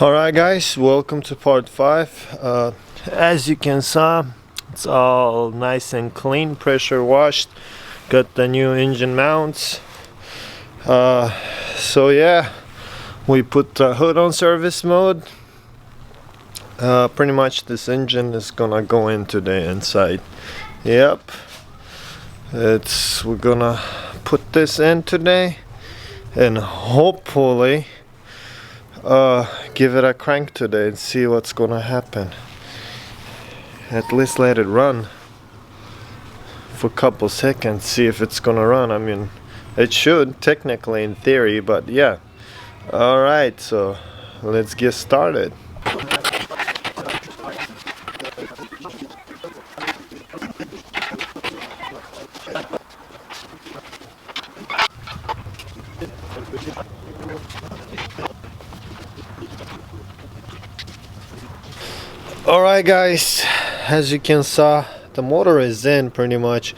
Alright guys, welcome to part 5. As you can see, it's all nice and clean, pressure washed. Got the new engine mounts. So yeah, we put the hood on service mode. Pretty much this engine is gonna go into the inside. Yep, we're gonna put this in today and hopefully give it a crank today and see what's gonna happen. At least let it run for a couple seconds, see if it's gonna run. I mean, it should technically in theory, but yeah. Alright, so let's get started. Alright guys, as you can see, the motor is in pretty much.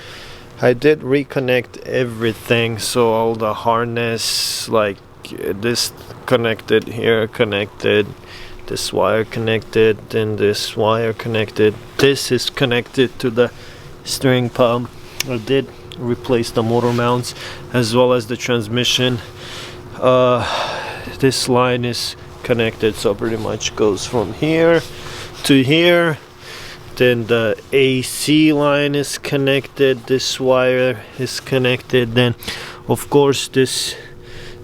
I did reconnect everything, so all the harness, like this connected, here connected, this wire connected, then this wire connected, this is connected to the steering pump. I did replace the motor mounts as well as the transmission. This line is connected, so pretty much goes from here to here. Then the AC line is connected, this wire is connected, then of course this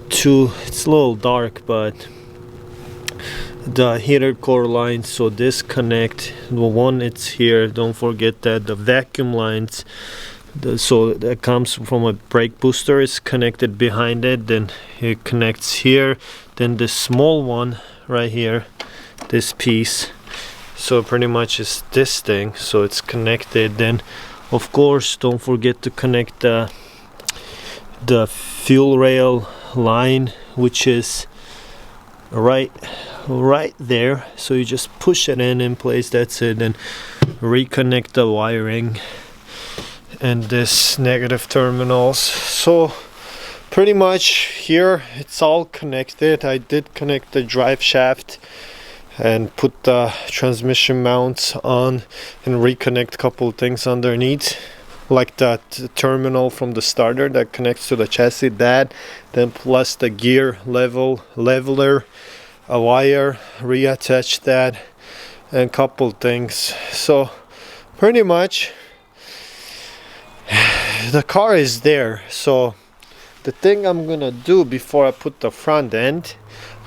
two, it's a little dark, but the heater core line, so this connect, the one it's here, don't forget that the vacuum lines, so that comes from a brake booster, is connected behind it, then it connects here, then the small one right here, this piece, so pretty much it's this thing, so it's connected. Then of course don't forget to connect the fuel rail line, which is right there, so you just push it in place, that's it, and reconnect the wiring and this negative terminals. So pretty much here it's all connected. I did connect the drive shaft and put the transmission mounts on and reconnect a couple things underneath, like that terminal from the starter that connects to the chassis, that, then plus the gear leveler, a wire, reattach that, and a couple things. So pretty much the car is there. So the thing I'm gonna do before I put the front end,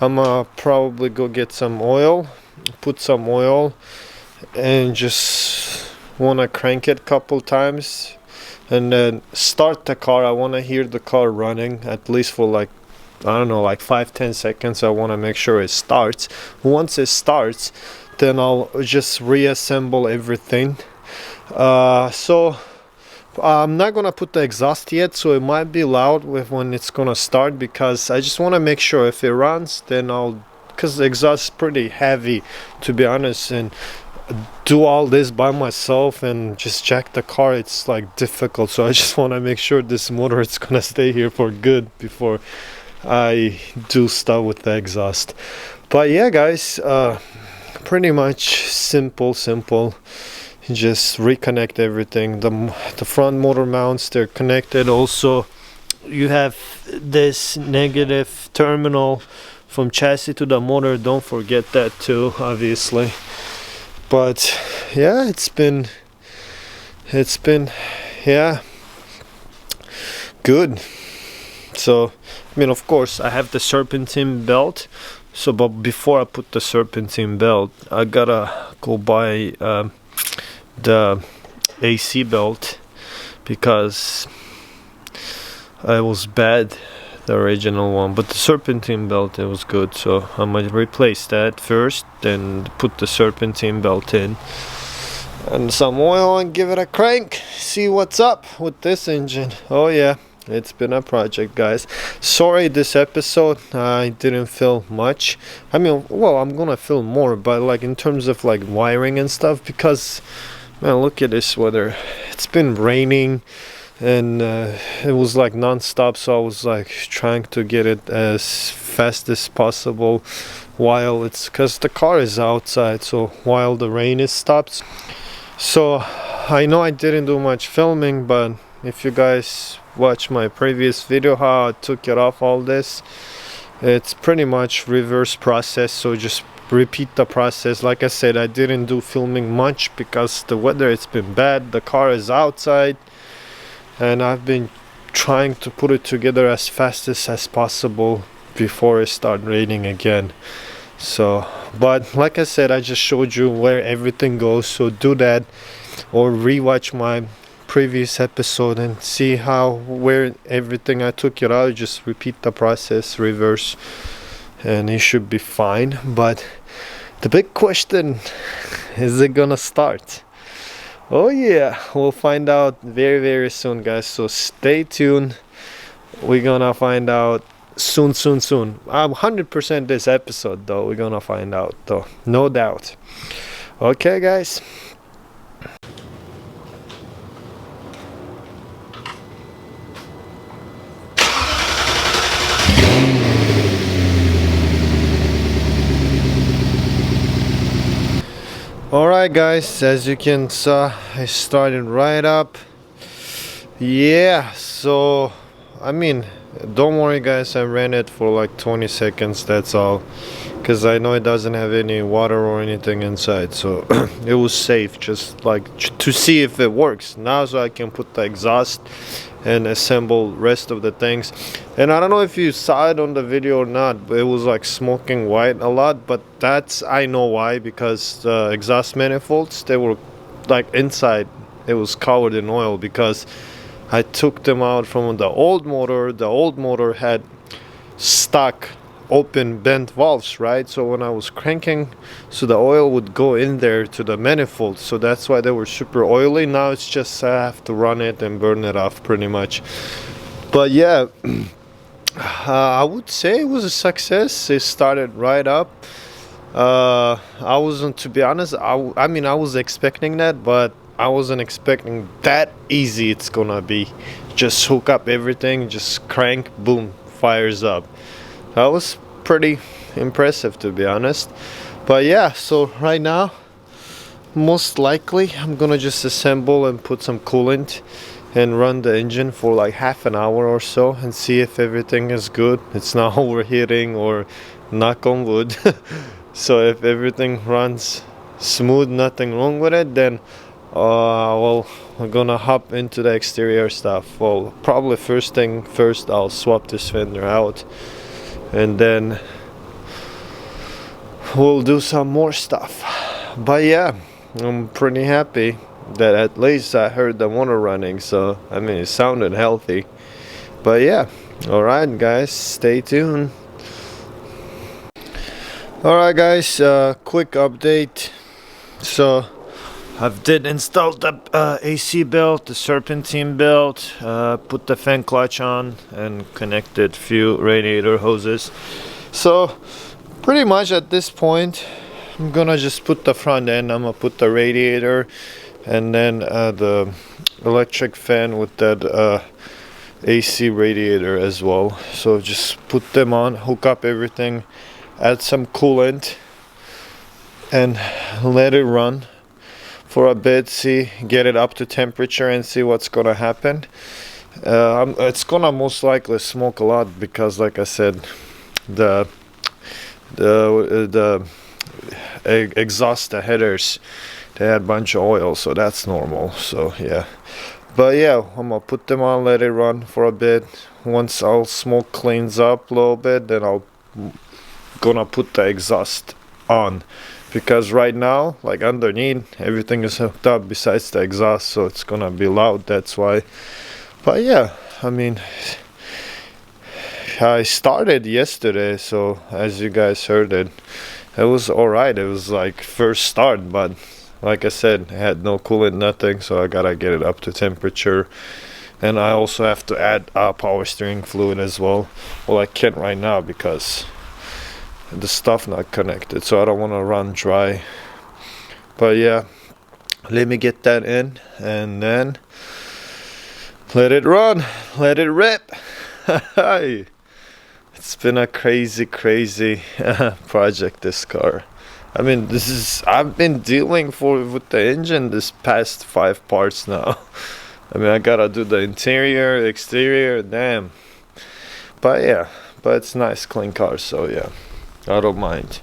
I'm gonna probably go get some oil, put some oil, and just wanna crank it a couple times and then start the car. I wanna hear the car running at least for like, I don't know, like 5-10 seconds. I wanna make sure it starts. Once it starts, then I'll just reassemble everything. So I'm not gonna put the exhaust yet, so it might be loud when it's gonna start, because I just want to make sure if it runs, then because the exhaust is pretty heavy, to be honest, and do all this by myself and just check the car, it's like difficult. So I just want to make sure this motor is gonna stay here for good before I do stuff with the exhaust. But yeah guys, pretty much simple. Just reconnect everything. The front motor mounts, they're connected. Also you have this negative terminal from chassis to the motor, don't forget that too, obviously. But yeah, it's been yeah, good. So I mean, of course I have the serpentine belt, so but before I put the serpentine belt, I gotta go buy the AC belt, because it was bad, the original one, but the serpentine belt, it was good, so I might replace that first, then put the serpentine belt in and some oil and give it a crank, see what's up with this engine. Oh yeah, it's been a project guys. Sorry this episode I didn't film much. I mean, well, I'm gonna film more, but like in terms of like wiring and stuff, because man, look at this weather. It's been raining and it was like non-stop, so I was like trying to get it as fast as possible while it's because the car is outside, so while the rain is stopped. So I know I didn't do much filming, but if you guys watch my previous video how I took it off all this, it's pretty much reverse process, so just repeat the process. Like I said, I didn't do filming much because the weather, it's been bad, the car is outside, and I've been trying to put it together as fast as possible before it start raining again. So, but like I said, I just showed you where everything goes, so do that or rewatch my previous episode and see how where everything I took it out. Just repeat the process, reverse, and it should be fine. But the big question, is it gonna start? Oh yeah, we'll find out very soon, guys, so stay tuned. We're gonna find out soon. I'm 100% this episode though, we're gonna find out though, no doubt. Okay guys. Alright guys, as you can see, I started right up. Yeah, so I mean, don't worry guys, I ran it for like 20 seconds, that's all, because I know it doesn't have any water or anything inside, so it was safe, just like to see if it works now, so I can put the exhaust and assemble rest of the things. And I don't know if you saw it on the video or not, but it was like smoking white a lot, but that's, I know why, because the exhaust manifolds, they were like inside, it was covered in oil, because I took them out from the old motor. The old motor had stuck open bent valves, right? So when I was cranking, so the oil would go in there to the manifold, so that's why they were super oily. Now it's just I have to run it and burn it off pretty much. But yeah, I would say it was a success. It started right up. I wasn't, to be honest, I mean I was expecting that, but I wasn't expecting that easy it's gonna be. Just hook up everything, just crank, boom, fires up. That was pretty impressive, to be honest. But yeah, so right now most likely I'm gonna just assemble and put some coolant and run the engine for like half an hour or so and see if everything is good, it's not overheating, or knock on wood. So if everything runs smooth, nothing wrong with it, then well, we're gonna hop into the exterior stuff. Well, probably first thing first, I'll swap this fender out, and then we'll do some more stuff. But yeah, I'm pretty happy that at least I heard the motor running, so I mean it sounded healthy. But yeah, alright guys, stay tuned. Alright guys, quick update. So I've did installed the AC belt, the serpentine belt, put the fan clutch on, and connected few radiator hoses. So pretty much at this point I'm gonna just put the front end, I'm gonna put the radiator and then the electric fan with that AC radiator as well. So just put them on, hook up everything, add some coolant and let it run for a bit, see, get it up to temperature and see what's gonna happen. It's gonna most likely smoke a lot because, like I said, the exhaust, the headers, they had a bunch of oil, so that's normal. So yeah, but yeah, I'm gonna put them on, let it run for a bit. Once all smoke cleans up a little bit, then I'll gonna put the exhaust on, because right now, like underneath, everything is hooked up besides the exhaust, so it's gonna be loud, that's why. But yeah, I mean, I started yesterday, so as you guys heard it was alright. It was like first start, but like I said, I had no coolant, nothing, so I gotta get it up to temperature. And I also have to add power steering fluid as well. Well, I can't right now because the stuff not connected, so I don't want to run dry. But yeah, let me get that in and then let it run, let it rip. It's It's been a crazy project, this car. I mean, I've been dealing with the engine this past 5 parts now. I mean, I gotta do the interior, exterior, damn. But yeah, but it's nice, clean car, so yeah, I don't mind.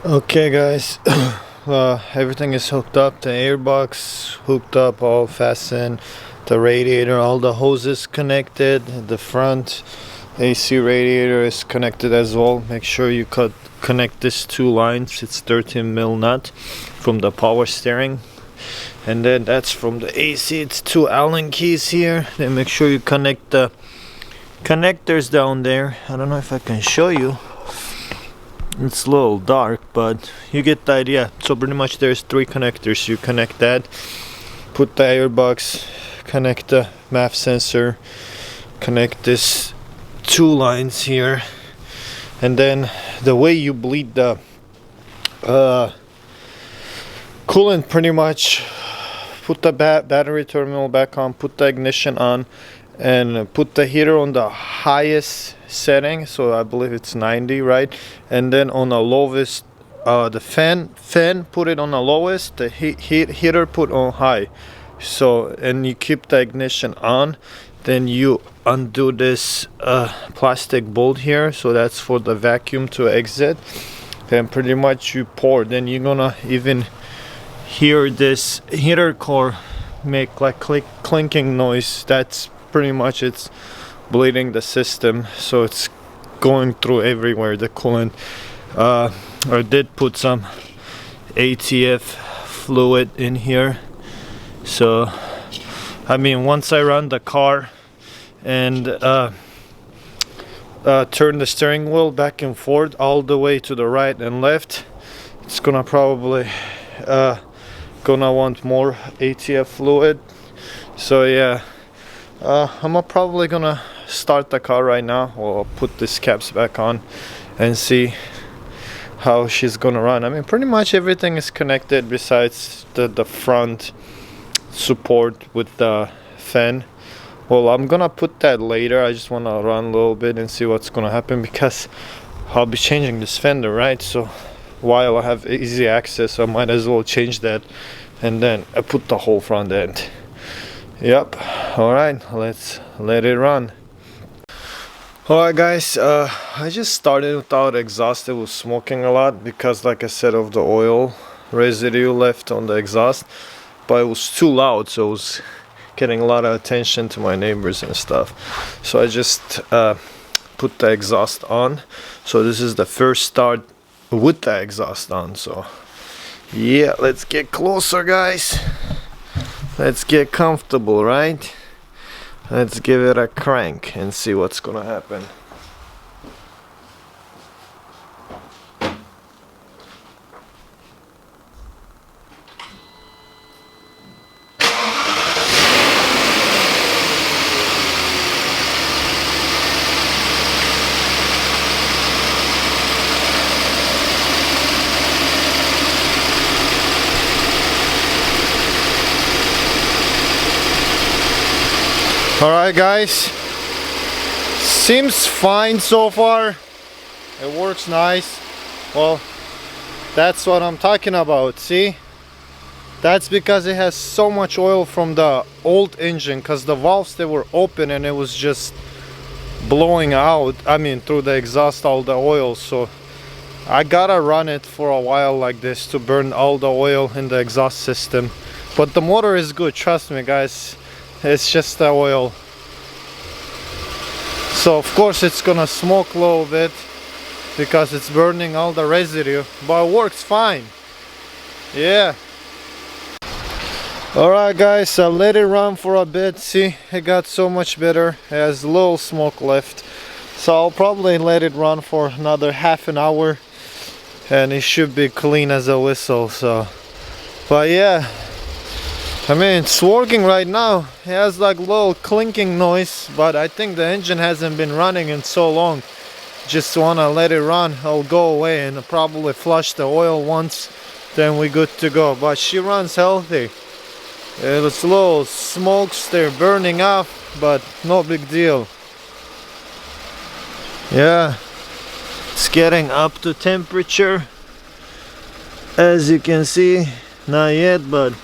Okay guys, everything is hooked up, the airbox hooked up, all fastened, the radiator, all the hoses connected, the front AC radiator is connected as well. Make sure you connect these 2 lines. It's 13mm nut from the power steering, and then that's from the AC. It's 2 Allen keys here. Then make sure you connect the connectors down there. I don't know if I can show you, it's a little dark, but you get the idea. So pretty much there's 3 connectors. You connect that, put the airbox, connect the MAF sensor, connect this 2 lines here, and then the way you bleed the coolant, pretty much put the battery terminal back on, put the ignition on, and put the heater on the highest setting, so I believe it's 90, right? And then on the lowest, the fan put it on the lowest, the heater put on high. So, and you keep the ignition on, then you undo this plastic bolt here, so that's for the vacuum to exit. Then pretty much you pour, then you're gonna even hear this heater core make like clinking noise. That's pretty much, it's bleeding the system, so it's going through everywhere, the coolant. I did put some ATF fluid in here, so I mean, once I run the car and turn the steering wheel back and forth all the way to the right and left, it's gonna probably gonna want more ATF fluid. So yeah, I'm probably gonna start the car right now, or put these caps back on and see how she's gonna run. I mean, pretty much everything is connected besides the front support with the fan. Well, I'm gonna put that later. I just want to run a little bit and see what's gonna happen, because I'll be changing this fender, right? So while I have easy access, I might as well change that, and then I put the whole front end. Yep. All right, let's let it run. All right guys, I just started without exhaust. It was smoking a lot because, like I said, of the oil residue left on the exhaust, but it was too loud, so it was getting a lot of attention to my neighbors and stuff. So I just put the exhaust on. So this is the first start with the exhaust on. So yeah, let's get closer guys, let's get comfortable, right? Let's give it a crank and see what's gonna happen. Alright guys, seems fine so far. It works nice. Well, that's what I'm talking about, see? That's because it has so much oil from the old engine, because the valves, they were open and it was just blowing out, I mean through the exhaust, all the oil. So I gotta run it for a while like this to burn all the oil in the exhaust system. But the motor is good, trust me guys. It's just the oil. So of course it's gonna smoke a little bit because it's burning all the residue, but it works fine. Yeah. Alright guys, I let it run for a bit. See, it got so much better. It has a little smoke left, so I'll probably let it run for another half an hour and it should be clean as a whistle. So, but yeah, I mean, it's working right now. It has like a little clinking noise, but I think the engine hasn't been running in so long. Just wanna let it run. I'll go away and probably flush the oil once, then we're good to go. But she runs healthy. It's little smokes, they're burning off, but no big deal. Yeah, it's getting up to temperature, as you can see. Not yet, but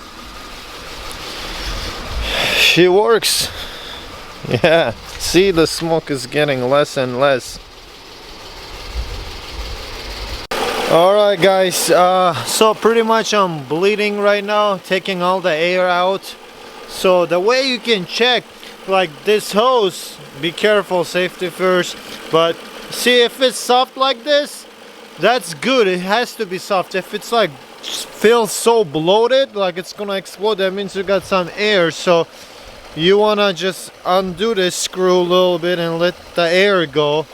she works. Yeah, see, the smoke is getting less and less. Alright guys, so pretty much I'm bleeding right now, taking all the air out. So the way you can check, like this hose, be careful, safety first, but see if it's soft like this, that's good. It has to be soft. If it's like feels so bloated, like it's gonna explode, that means you got some air. So you wanna just undo this screw a little bit and let the air go.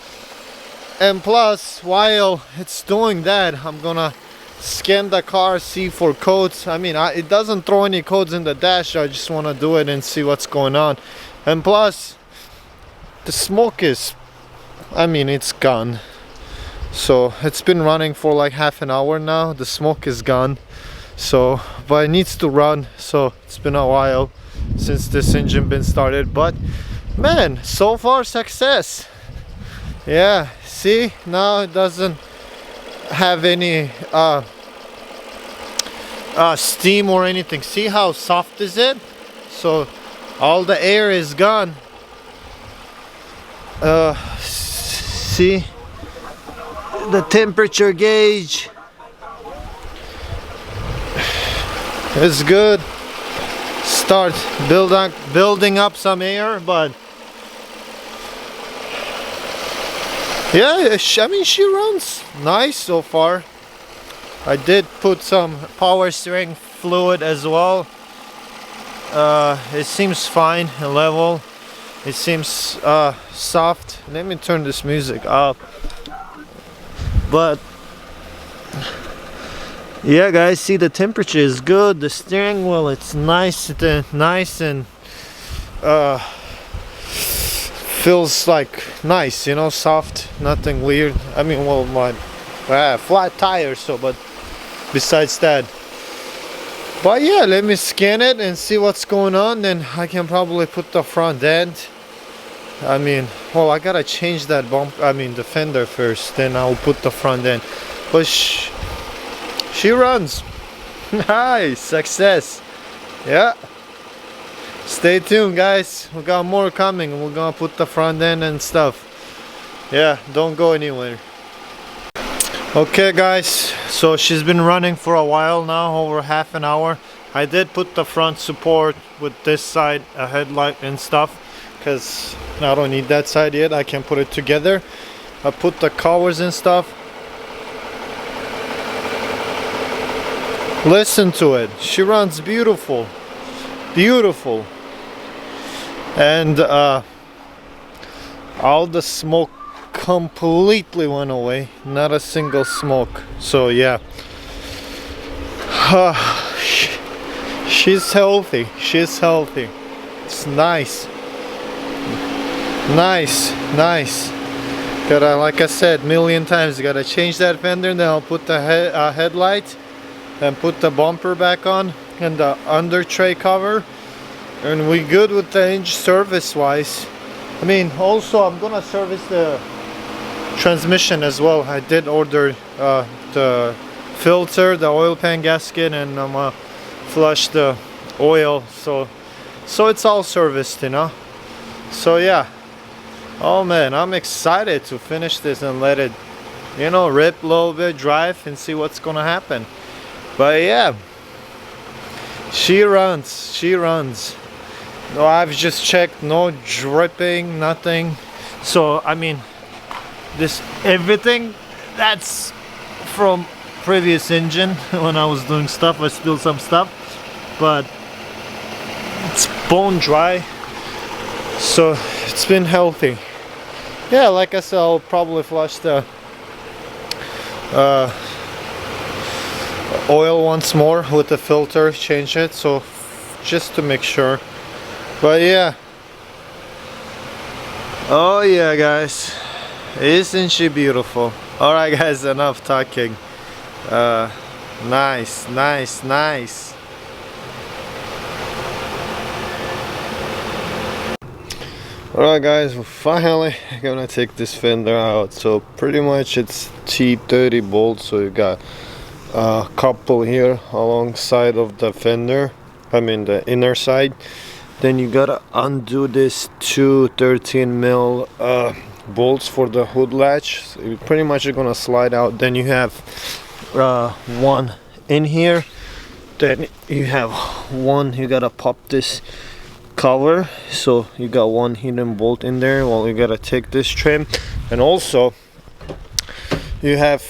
And plus, while it's doing that, I'm gonna scan the car, see for codes. I mean, it doesn't throw any codes in the dash. I just want to do it and see what's going on. And plus, the smoke is, I mean, it's gone. So it's been running for like half an hour now. The smoke is gone. So, but it needs to run. So it's been a while since this engine been started. But man, so far success. Yeah, see, now it doesn't have any steam or anything. See how soft is it? So all the air is gone. See the temperature gauge is good. Start building up some air, but yeah, I mean, she runs nice so far. I did put some power steering fluid as well. It seems fine, level. It seems soft. Let me turn this music up. But yeah, guys, see the temperature is good. The steering wheel, it's nice and feels like nice, you know, soft, nothing weird. I mean, well, my flat tire, so, but besides that. But yeah, let me scan it and see what's going on. Then I can probably put the front end. I mean, well, I gotta change that the fender first, then I'll put the front end. But she runs. Nice, success. Yeah. Stay tuned, guys. We got more coming. We're gonna put the front end and stuff. Yeah, don't go anywhere. Okay, guys, so she's been running for a while now, over half an hour. I did put the front support with this side, a headlight and stuff, because I don't need that side yet. I can put it together. I put the covers and stuff. Listen to it. She runs beautiful. Beautiful. And all the smoke completely went away. Not a single smoke. So yeah, she's healthy. She's healthy. It's nice. Nice. Gotta, like I said, million times, gotta change that fender. Then I'll put the headlight and put the bumper back on and the under tray cover. And we good with the engine service wise. I mean, also I'm gonna service the transmission as well. I did order the filter, the oil pan gasket, and I'm gonna flush the oil. So it's all serviced, you know. So yeah. Oh man, I'm excited to finish this and let it, you know, rip a little bit, drive, and see what's gonna happen. But yeah, she runs. No, I've just checked, no dripping, nothing. So I mean, this everything that's from previous engine. When I was doing stuff, I spilled some stuff, but it's bone dry, so it's been healthy. Yeah, like I said, I'll probably flush the oil once more with the filter, change it, so just to make sure. But yeah, oh yeah, guys, isn't she beautiful? All right, guys, enough talking. Nice. Alright guys, we're finally gonna take this fender out. So pretty much it's T30 bolts, so you got a couple here alongside of the fender, I mean the inner side. Then you gotta undo this two 13mm bolts for the hood latch. So you pretty much are gonna slide out. Then you have one in here. Then you have one, you gotta pop this cover, so you got one hidden bolt in there. Well, you gotta take this trim, and also you have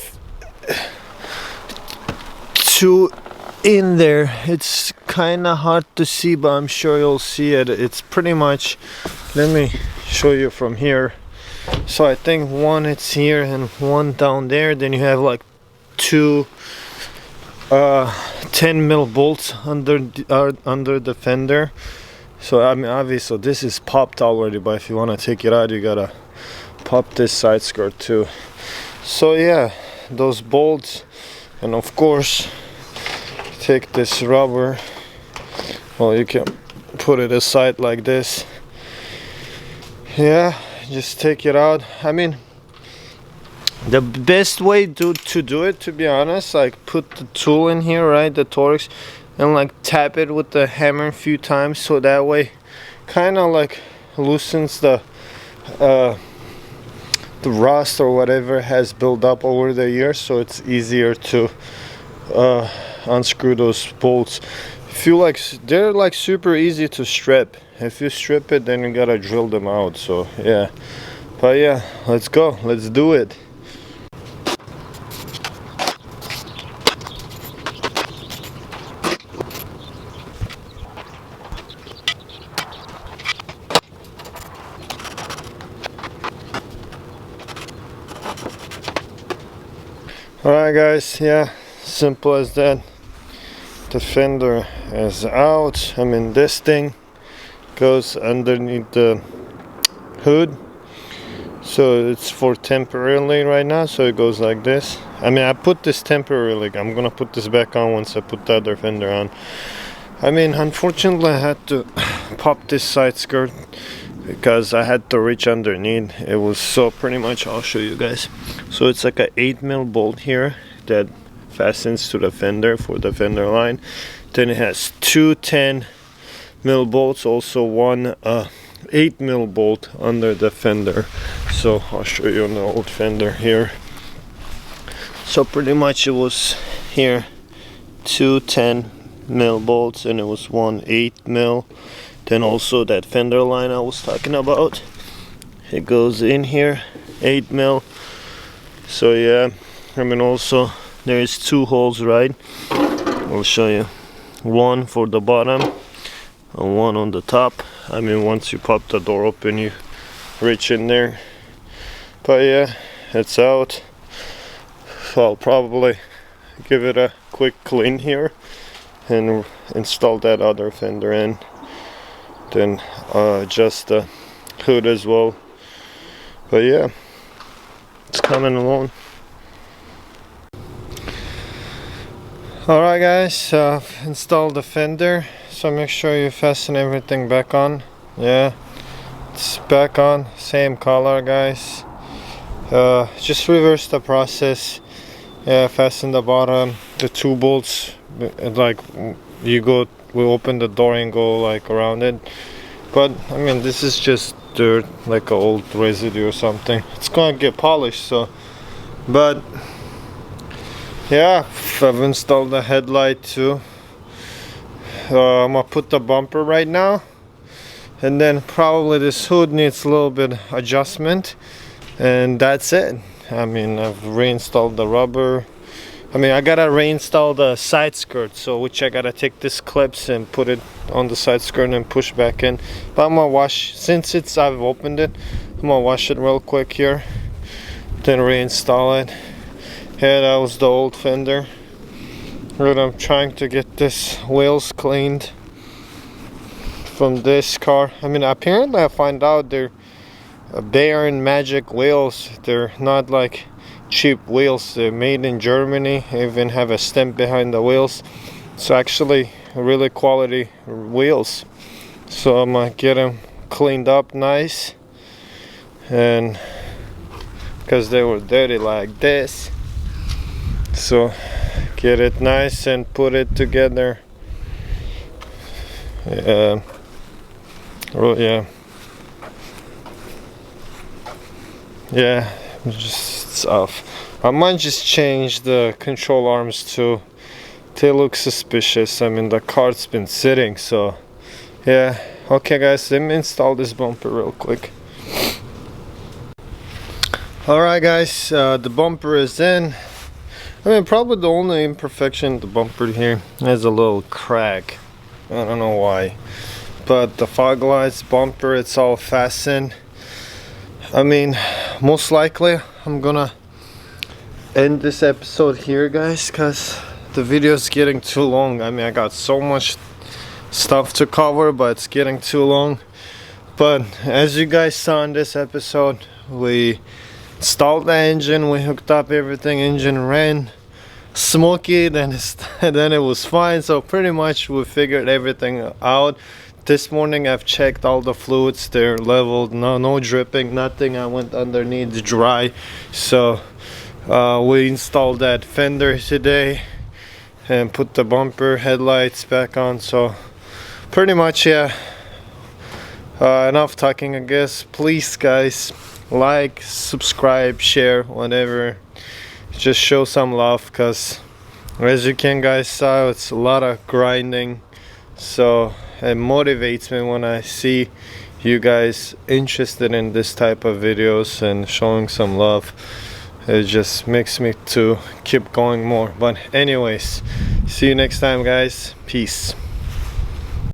two in there. It's kind of hard to see, but I'm sure you'll see it. It's pretty much, let me show you from here. So I think one it's here and one down there. Then you have like two 10mm bolts under the fender. So I mean, obviously this is popped already, but if you want to take it out, you gotta pop this side skirt too. So yeah, those bolts, and of course take this rubber. Well, you can put it aside like this. Yeah, just take it out. I mean, the best way to do it, to be honest, like put the tool in here, right, the Torx, and like tap it with the hammer a few times, so that way kind of like loosens the rust or whatever has built up over the years, so it's easier to unscrew those bolts. Feel like they're like super easy to strip. If you strip it, then you gotta drill them out. So yeah, but yeah, let's go, let's do it. Alright guys, yeah, simple as that. The fender is out. I mean, this thing goes underneath the hood, so it's for temporarily right now, so it goes like this. I mean, I put this temporarily. I'm gonna put this back on once I put the other fender on. I mean, unfortunately I had to pop this side skirt because I had to reach underneath. It was so pretty much, I'll show you guys. So it's like a 8mm bolt here that fastens to the fender for the fender line. Then it has two 10mm bolts, also one 8mm bolt under the fender. So I'll show you on the old fender here. So pretty much it was here two 10mm bolts, and it was one 8mm. Then also that fender line I was talking about, it goes in here, 8mm. So yeah, I mean, also there is two holes, right? I'll show you. One for the bottom and one on the top. I mean, once you pop the door open, you reach in there. But yeah, it's out. So I'll probably give it a quick clean here and install that other fender in. Then adjust the hood as well. But yeah, it's coming along. Alright guys, install the fender, so make sure you fasten everything back on. Yeah, it's back on, same color guys. Just reverse the process. Yeah, fasten the bottom, the two bolts, like we open the door and go like around it. But I mean, this is just dirt, like an old residue or something. It's gonna get polished, so. But yeah, I've installed the headlight too. I'm gonna put the bumper right now, and then probably this hood needs a little bit adjustment, and that's it. I mean, I've reinstalled the rubber. I mean, I gotta reinstall the side skirt, so which I gotta take this clips and put it on the side skirt and push back in. But I'm gonna wash, since I've opened it, I'm gonna wash it real quick here, then reinstall it. Yeah, that was the old fender. But I'm trying to get this wheels cleaned from this car. I mean, apparently I find out they're Bayern Magic wheels. They're not like cheap wheels. They're made in Germany. They even have a stamp behind the wheels. It's actually really quality wheels. So I'm gonna get them cleaned up nice and because they were dirty like this. So get it nice and put it together. Oh yeah, just it's off. I might just change the control arms too. They look suspicious. I mean, the car's been sitting, so yeah. Okay guys, let me install this bumper real quick. Alright guys, the bumper is in. I mean, probably the only imperfection in the bumper here is a little crack. I don't know why, but the fog lights, bumper, it's all fastened. I mean, most likely I'm gonna end this episode here guys, because the video is getting too long. I mean, I got so much stuff to cover, but it's getting too long. But as you guys saw in this episode, we installed the engine, we hooked up everything, engine ran smoky, then it was fine. So pretty much we figured everything out. This morning I've checked all the fluids, they're leveled, no dripping, nothing. I went underneath dry. So we installed that fender today and put the bumper headlights back on. So pretty much, yeah, enough talking, I guess. Please guys, like, subscribe, share, whatever. Just show some love, because as you can guys saw, it's a lot of grinding. So it motivates me when I see you guys interested in this type of videos and showing some love. It just makes me to keep going more. But anyways, see you next time guys. Peace.